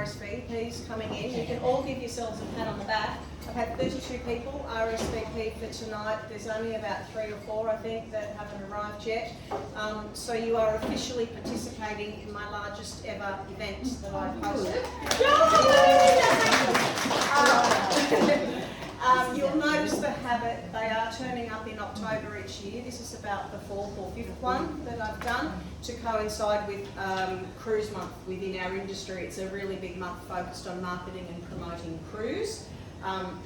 RSVPs coming in. You can all give yourselves a pat on the back. I've had 32 people RSVP for tonight. There's only about 3 or 4, I think, that haven't arrived yet. So you are officially participating in my largest ever event that I've hosted. You'll notice the habit, they are turning up in October each year. This is about the 4th or 5th one that I've done to coincide with Cruise Month within our industry. It's a really big month focused on marketing and promoting cruise,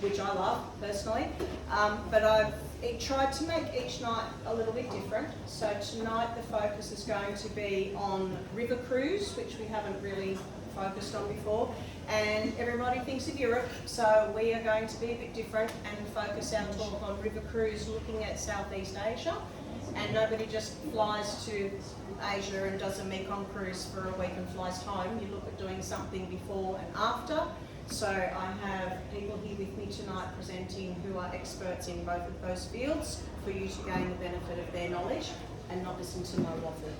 which I love personally. But I've tried to make each night a little bit different. So tonight the focus is going to be on river cruise, which we haven't really focused on before. And everybody thinks of Europe, so we are going to be a bit different and focus our talk on river cruise looking at Southeast Asia. And nobody just flies to Asia and does a Mekong cruise for a week and flies home. You look at doing something before and after. So I have people here with me tonight presenting who are experts in both of those fields for you to gain the benefit of their knowledge and not listen to my waffle.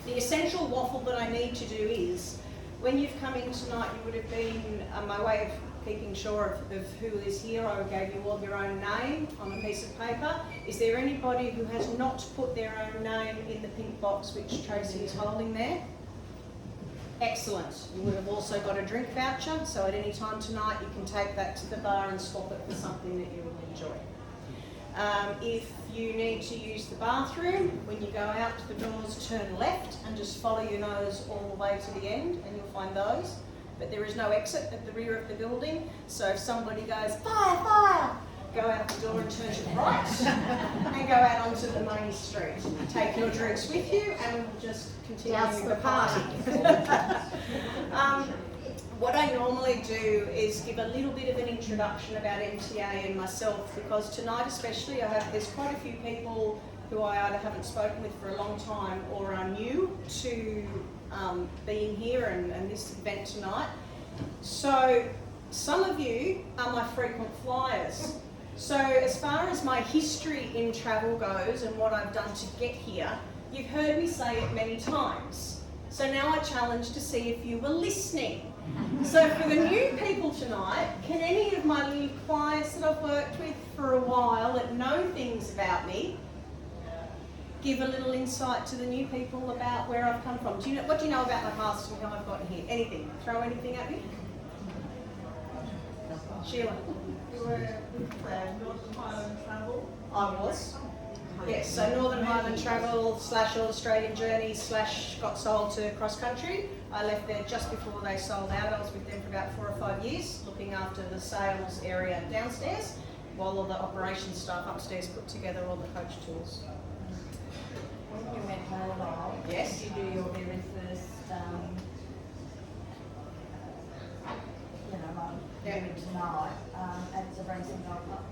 The essential waffle that I need to do is, when you've come in tonight, you would have been, my way of keeping sure of who is here, I gave you all your own name on a piece of paper. Is there anybody who has not put their own name in the pink box which Tracy is holding there? Excellent. You would have also got a drink voucher, so at any time tonight you can take that to the bar and swap it for something that you will enjoy. If you need to use the bathroom, when you go out to the doors, turn left and just follow your nose all the way to the end and you'll find those. But there is no exit at the rear of the building, so if somebody goes, fire, fire, go out the door and turn to the right and go out onto the main street. Take your drinks with you and just continue the party. What I normally do is give a little bit of an introduction about MTA and myself, because tonight especially there's quite a few people who I either haven't spoken with for a long time or are new to being here and this event tonight. So some of you are my frequent flyers. So as far as my history in travel goes and what I've done to get here, you've heard me say it many times. So now I challenge to see if you were listening. So for the new people tonight, can any of my little clients that I've worked with for a while that know things about me give a little insight to the new people about where I've come from? What do you know about my past and how I've gotten here? Anything? Throw anything at me? Sheila? You were with Northern Highland Travel? I was. Yes, so Northern Highland Travel / All Australian Journeys / got sold to Cross Country. I left there just before they sold out. I was with them for about 4 or 5 years, looking after the sales area downstairs, while all the operations staff upstairs put together all the coach tours. When you went mobile, yes, you do your very first, tonight at the Branson Golf Club.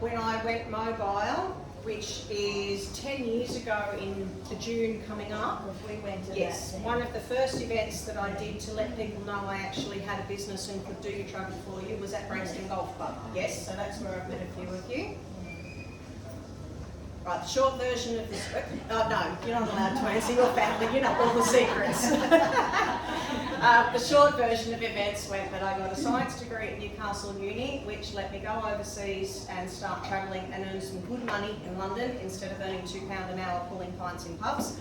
When I went mobile, which is 10 years ago in the June coming up. We went to yes, that. One of the first events that I did to let people know I actually had a business and could do your travel for you was at Brankston Golf Club. Yes, so that's where I've met a few of you. Right, the short version of this, oh no, you're not allowed to answer your family, you know all the secrets. The short version of events went that I got a science degree at Newcastle Uni, which let me go overseas and start travelling and earn some good money in London instead of earning £2 an hour pulling pints in pubs.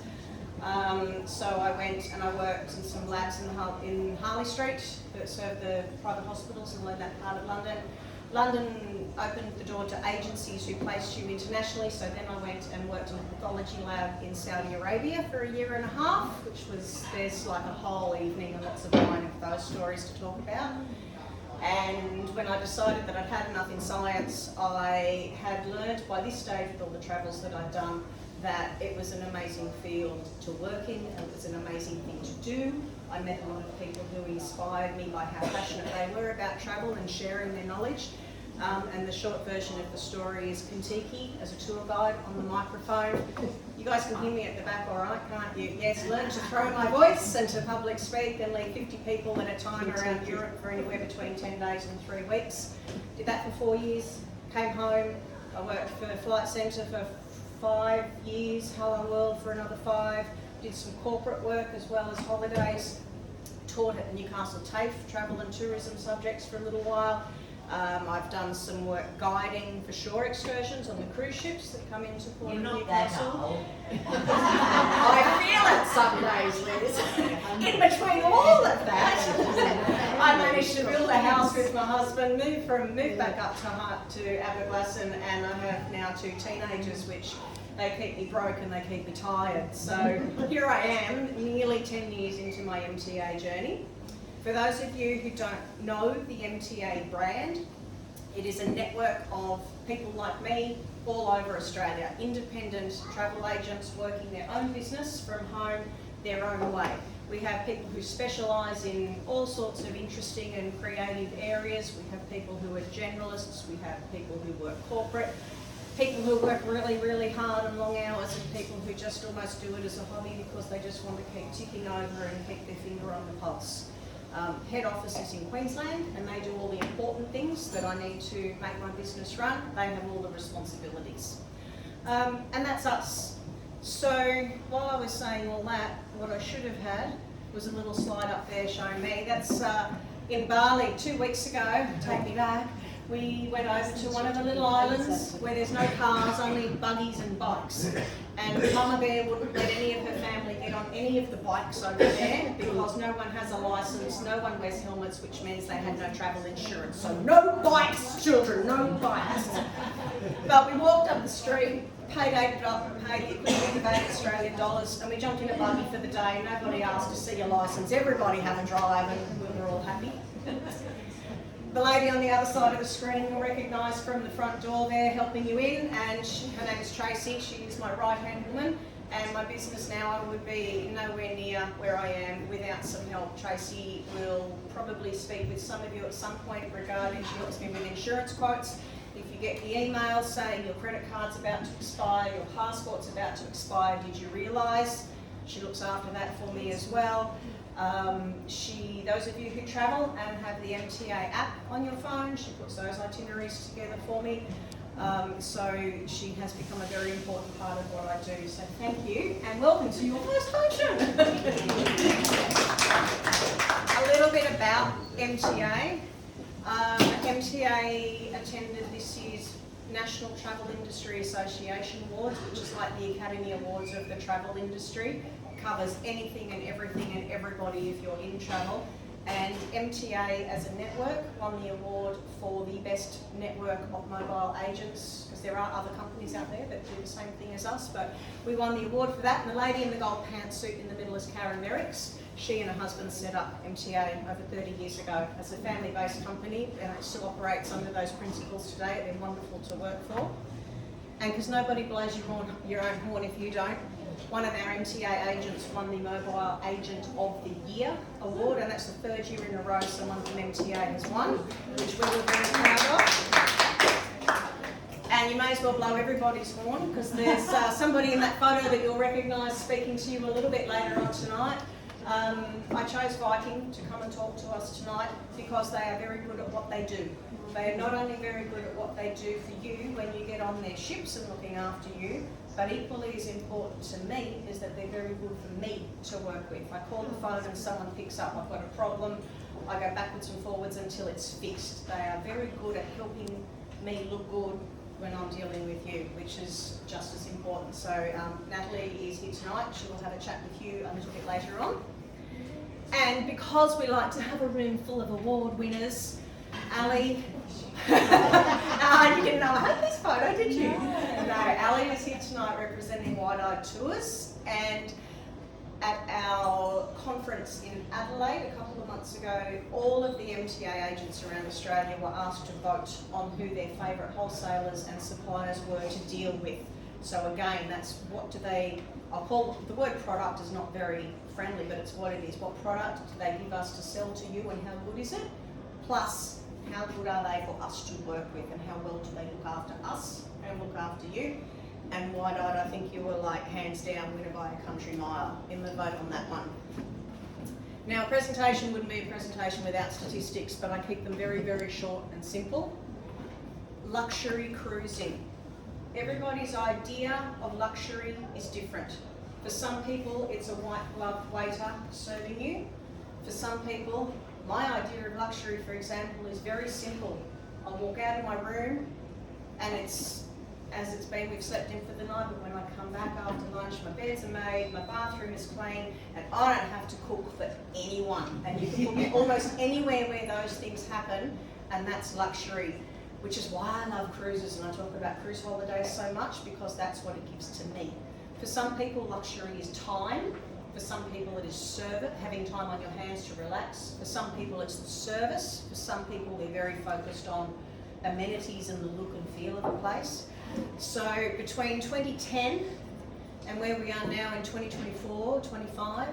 So I went and I worked in some labs in Harley Street that served the private hospitals in that part of London. London opened the door to agencies who placed you internationally, so then I went and worked in a pathology lab in Saudi Arabia for 1.5 years, which was, there's like a whole evening and lots of wine of those stories to talk about. And when I decided that I'd had enough in science, I had learned by this stage with all the travels that I'd done that it was an amazing field to work in, and it was an amazing thing to do. I met a lot of people who inspired me by how passionate they were about travel and sharing their knowledge. And the short version of the story is Kentucky as a tour guide on the microphone. You guys can hear me at the back all right, can't you? Yes, learn to throw my voice and to public speak and lead 50 people at a time around Europe for anywhere between 10 days and 3 weeks. Did that for 4 years, came home. I worked for Flight Centre for 5 years, Hello World for another 5, did some corporate work as well as holidays, taught at Newcastle TAFE, travel and tourism subjects for a little while. I've done some work guiding for shore excursions on the cruise ships that come into Port of Newcastle. I feel it some days, Liz. In between all of that, I managed to build a house with my husband, move back up to Aberglasslyn, and I have now 2 teenagers, which they keep me broke and they keep me tired. So here I am, nearly 10 years into my MTA journey. For those of you who don't know the MTA brand, it is a network of people like me all over Australia, independent travel agents working their own business from home, their own way. We have people who specialise in all sorts of interesting and creative areas. We have people who are generalists, we have people who work corporate, people who work really, really hard and long hours, and people who just almost do it as a hobby because they just want to keep ticking over and keep their finger on the pulse. Head office is in Queensland, and they do all the important things that I need to make my business run. They have all the responsibilities. And that's us. So while I was saying all that, what I should have had was a little slide up there showing me. That's in Bali 2 weeks ago, take me back. We went over to one of the little islands where there's no cars, only buggies and bikes. And Mama Bear wouldn't let any of her family get on any of the bikes over there because no one has a licence, no one wears helmets, which means they had no travel insurance. So no bikes, children, no bikes. But we walked up the street, paid the equivalent of $8 Australian dollars, and we jumped in a buggy for the day. Nobody asked to see your licence. Everybody had a drive, and we were all happy. The lady on the other side of the screen you'll recognise from the front door there helping you in, and her name is Tracy. She is my right-hand woman, and my business now would be nowhere near where I am without some help. Tracy will probably speak with some of you at some point regarding, she helps me with insurance quotes. If you get the email saying your credit card's about to expire, your passport's about to expire, did you realise? She looks after that for me as well. Those of you who travel and have the MTA app on your phone, she puts those itineraries together for me. So she has become a very important part of what I do. So thank you, and welcome to your first function. A little bit about MTA. MTA attended this year's National Travel Industry Association Awards, which is like the Academy Awards of the travel industry. Covers anything and everything and everybody if you're in travel. And MTA as a network won the award for the best network of mobile agents, because there are other companies out there that do the same thing as us, but we won the award for that. And the lady in the gold pantsuit in the middle is Karen Merricks. She and her husband set up MTA over 30 years ago as a family-based company, and it still operates under those principles today. They're wonderful to work for. And because nobody blows your own horn if you don't, one of our MTA agents won the Mobile Agent of the Year award, and that's the 3rd year in a row someone from MTA has won, which we were very proud of. And you may as well blow everybody's horn, because there's somebody in that photo that you'll recognise speaking to you a little bit later on tonight. I chose Viking to come and talk to us tonight because they are very good at what they do. They are not only very good at what they do for you when you get on their ships and looking after you, but equally as important to me is that they're very good for me to work with. I call the phone and someone picks up, I've got a problem, I go backwards and forwards until it's fixed. They are very good at helping me look good when I'm dealing with you, which is just as important. So Natalie is here tonight. She will have a chat with you a little bit later on. And because we like to have a room full of award winners, Ali, you didn't know I had this photo, did you? No, Ali is here tonight representing Wide Eyed Tours, and at our conference in Adelaide a couple of months ago, all of the MTA agents around Australia were asked to vote on who their favourite wholesalers and suppliers were to deal with. So again, that's what do they, I'll call, the word product is not very friendly, but it's what it is. What product do they give us to sell to you, and how good is it? Plus, how good are they for us to work with, and how well do they look after us and look after you? And Wide Eyed, I think you were like hands down winner by a country mile in the vote on that one. Now, a presentation wouldn't be a presentation without statistics, but I keep them very, very short and simple. Luxury cruising. Everybody's idea of luxury is different. For some people, it's a white glove waiter serving you. For some people, my idea of luxury, for example, is very simple. I walk out of my room and it's, as it's been, we've slept in for the night, but when I come back after lunch, my bed's are made, my bathroom is clean, and I don't have to cook for anyone. And you can put me almost anywhere where those things happen, and that's luxury, which is why I love cruises, and I talk about cruise holidays so much, because that's what it gives to me. For some people, luxury is time. For some people, it is service, having time on your hands to relax. For some people, it's the service. For some people, they're very focused on amenities and the look and feel of a place. So between 2010 and where we are now in 2024, 25,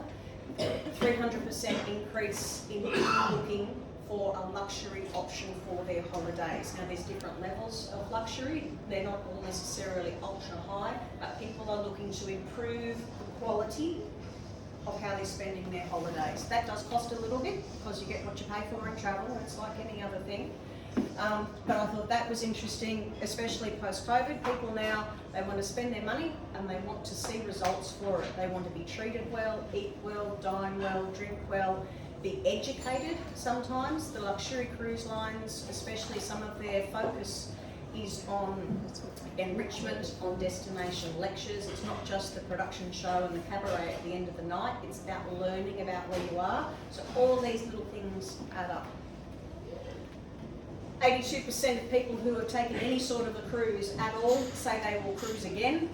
300% increase in people looking for a luxury option for their holidays. Now there's different levels of luxury. They're not all necessarily ultra high, but people are looking to improve the quality of how they're spending their holidays. That does cost a little bit because you get what you pay for in travel. It's like any other thing. But I thought that was interesting, especially post-COVID. People now, they want to spend their money and they want to see results for it. They want to be treated well, eat well, dine well, drink well, be educated sometimes. The luxury cruise lines, especially some of their focus is on enrichment, on destination lectures. It's not just the production show and the cabaret at the end of the night, it's about learning about where you are. So all these little things add up. 82% of people who have taken any sort of a cruise at all say they will cruise again,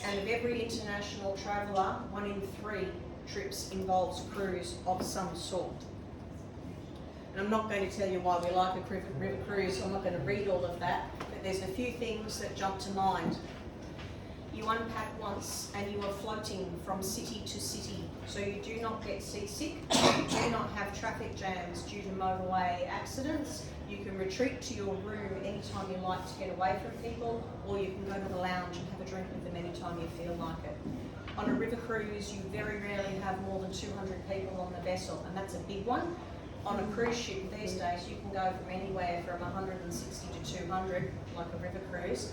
and of every international traveller, 1 in 3 trips involves a cruise of some sort. And I'm not going to tell you why we like a river cruise, I'm not going to read all of that, but there's a few things that jump to mind. You unpack once and you are floating from city to city, so you do not get seasick, you do not have traffic jams due to motorway accidents. You can retreat to your room anytime you like to get away from people, or you can go to the lounge and have a drink with them anytime you feel like it. On a river cruise, you very rarely have more than 200 people on the vessel, and that's a big one. On a cruise ship these days, you can go from anywhere from 160 to 200, like a river cruise,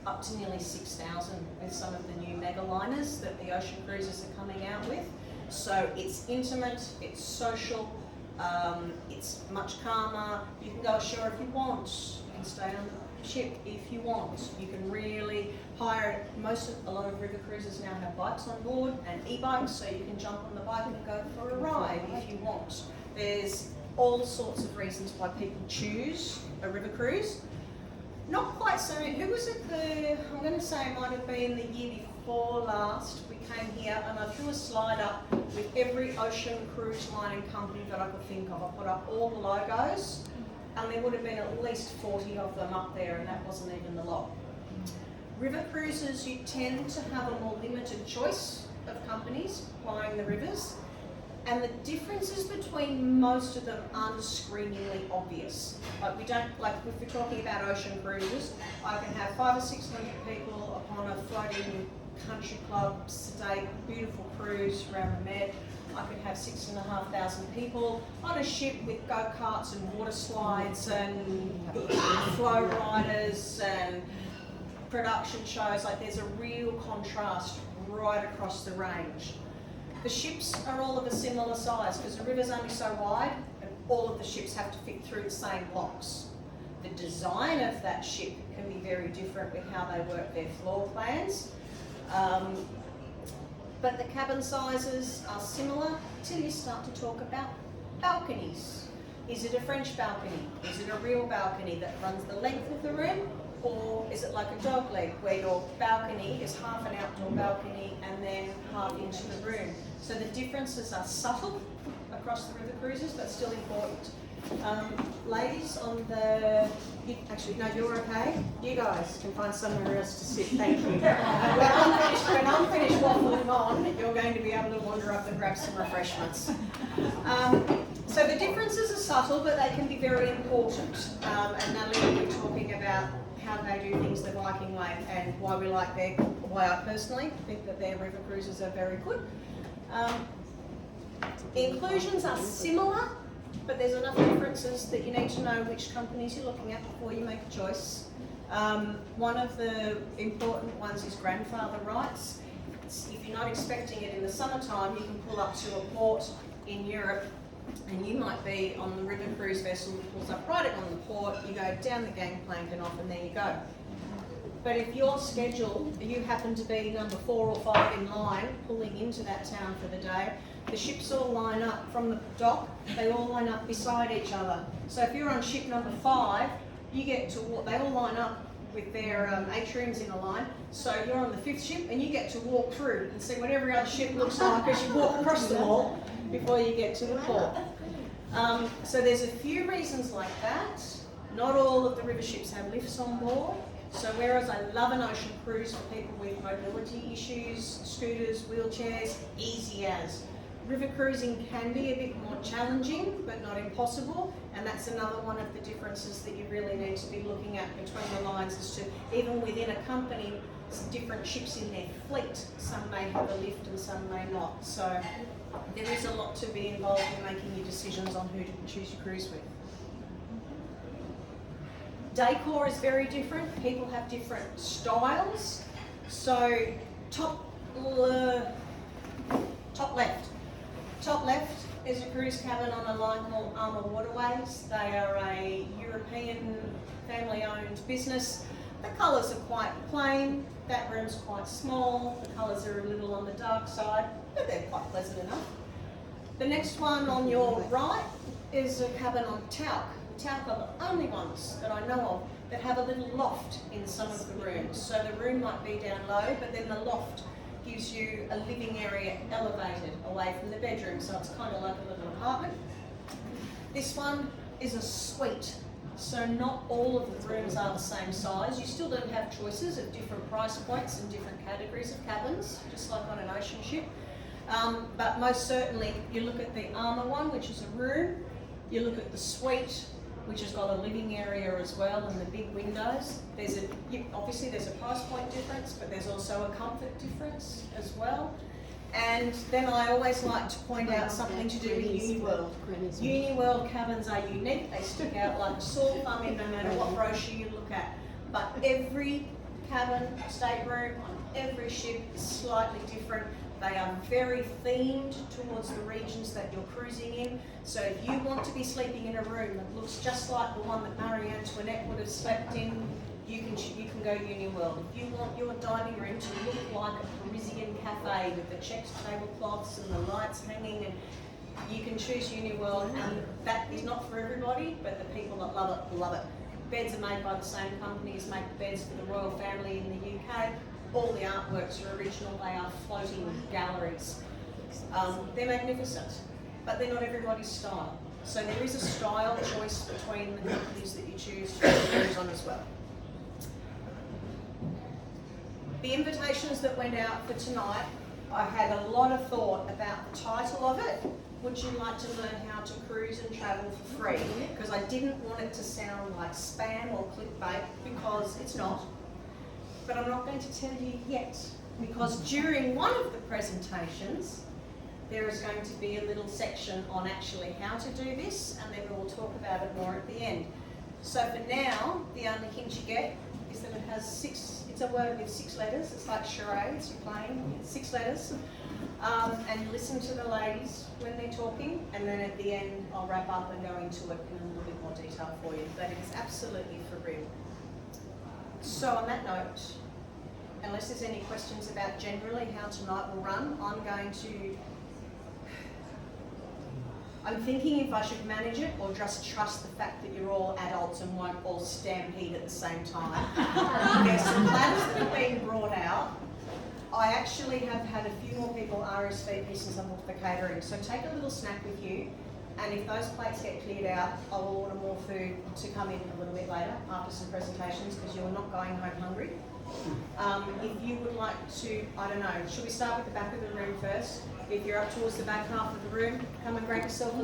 up to nearly 6,000 with some of the new mega liners that the ocean cruises are coming out with. So it's intimate, it's social, it's much calmer. You can go ashore if you want, you can stay on the ship if you want. You can really hire, a lot of river cruises now have bikes on board and e-bikes, so you can jump on the bike and go for a ride if you want. There's all sorts of reasons why people choose a river cruise. Not quite so, who was it I'm going to say it might have been the year before last, we came here and I threw a slide up with every ocean cruise line and company that I could think of. I put up all the logos and there would have been at least 40 of them up there, and that wasn't even the lot. River cruises, you tend to have a more limited choice of companies flying the rivers, and the differences between most of them aren't screamingly obvious. Like if we're talking about ocean cruises, I can have 500 or 600 people upon a floating country club, sedate, beautiful cruise around the Med. I could have 6,500 people on a ship with go-karts and water slides and flow riders and production shows. Like there's a real contrast right across the range. The ships are all of a similar size because the river's only so wide and all of the ships have to fit through the same blocks. The design of that ship can be very different with how they work their floor plans. But the cabin sizes are similar till you start to talk about balconies. Is it a French balcony? Is it a real balcony that runs the length of the room? Or is it like a dog leg where your balcony is half an outdoor balcony and then half into the room? So the differences are subtle across the river cruises, but still important. Ladies on the, actually no, you're okay. You guys can find somewhere else to sit, thank you. When I'm finished waffling on, you're going to be able to wander up and grab some refreshments. So the differences are subtle, but they can be very important. And Natalie will be talking about how they do things the Viking way and why we like why I personally think that their river cruises are very good. Inclusions are similar, but there's enough differences that you need to know which companies you're looking at before you make a choice. One of the important ones is grandfather rights. If you're not expecting it in the summertime, you can pull up to a port in Europe And you might be on the river cruise vessel that pulls up right on the port, you go down the gangplank and off, and there you go. But if your schedule, you happen to be number 4 or 5 in line, pulling into that town for the day, the ships all line up from the dock, they all line up beside each other. So if you're on ship number 5, you get to walk, they all line up with their atriums in a line. So you're on the 5th ship and you get to walk through and see what every other ship looks like as you walk across them all before you get to the port. So there's a few reasons like that. Not all of the river ships have lifts on board. So whereas I love an ocean cruise for people with mobility issues, scooters, wheelchairs, easy as. River cruising can be a bit more challenging, but not impossible, and that's another one of the differences that you really need to be looking at between the lines as to, even within a company, different ships in their fleet, some may have a lift and some may not. So there is a lot to be involved in making your decisions on who to choose your cruise with. Decor is very different. People have different styles. So top left is a cruise cabin on a line called Armour Waterways. They are a European family-owned business. The colours are quite plain. That room's quite small. The colours are a little on the dark side, but they're quite pleasant enough. The next one on your right is a cabin on Tauck. Tauck are the only ones that I know of that have a little loft in some of the rooms. So the room might be down low, but then the loft gives you a living area elevated away from the bedroom, so it's kind of like a little apartment. This one is a suite, so not all of the rooms are the same size. You still don't have choices of different price points and different categories of cabins, just like on an ocean ship. But most certainly, you look at the Armour one, which is a room. You look at the suite, which has got a living area as well and the big windows. Obviously there's a price point difference, but there's also a comfort difference as well. And then I always like to point out something to do with UniWorld. UniWorld cabins are unique. They stick out like a sore thumb in no matter what brochure you look at. But every cabin, stateroom on every ship is slightly different. They are very themed towards the regions that you're cruising in. So if you want to be sleeping in a room that looks just like the one that Marie Antoinette would have slept in, you can go UniWorld. If you want your dining room to look like a Parisian cafe with the checked tablecloths and the lights hanging, and you can choose UniWorld, and that is not for everybody, but the people that love it, love it. Beds are made by the same company as make the beds for the royal family in the UK. All the artworks are original, they are floating galleries. They're magnificent, but they're not everybody's style. So there is a style choice between the companies that you choose to cruise on as well. The invitations that went out for tonight, I had a lot of thought about the title of it. Would you like to learn how to cruise and travel for free? Because I didn't want it to sound like spam or clickbait, because it's not. But I'm not going to tell you yet, because during one of the presentations, there is going to be a little section on actually how to do this, and then we'll talk about it more at the end. So for now, the only hint you get is that it has it's a word with 6 letters. It's like charades, you're playing, 6 letters. And you listen to the ladies when they're talking, and then at the end, I'll wrap up and go into it in a little bit more detail for you. But it is absolutely for real. So on that note, unless there's any questions about generally how tonight will run, I'm thinking if I should manage it or just trust the fact that you're all adults and won't all stampede at the same time. There's some platters that have been brought out. I actually have had a few more people RSVP since I'm off the catering, so take a little snack with you. And if those plates get cleared out, I will order more food to come in a little bit later after some presentations, because you're not going home hungry. If you would like to, I don't know, should we start with the back of the room first? If you're up towards the back half of the room, come and grab yourself a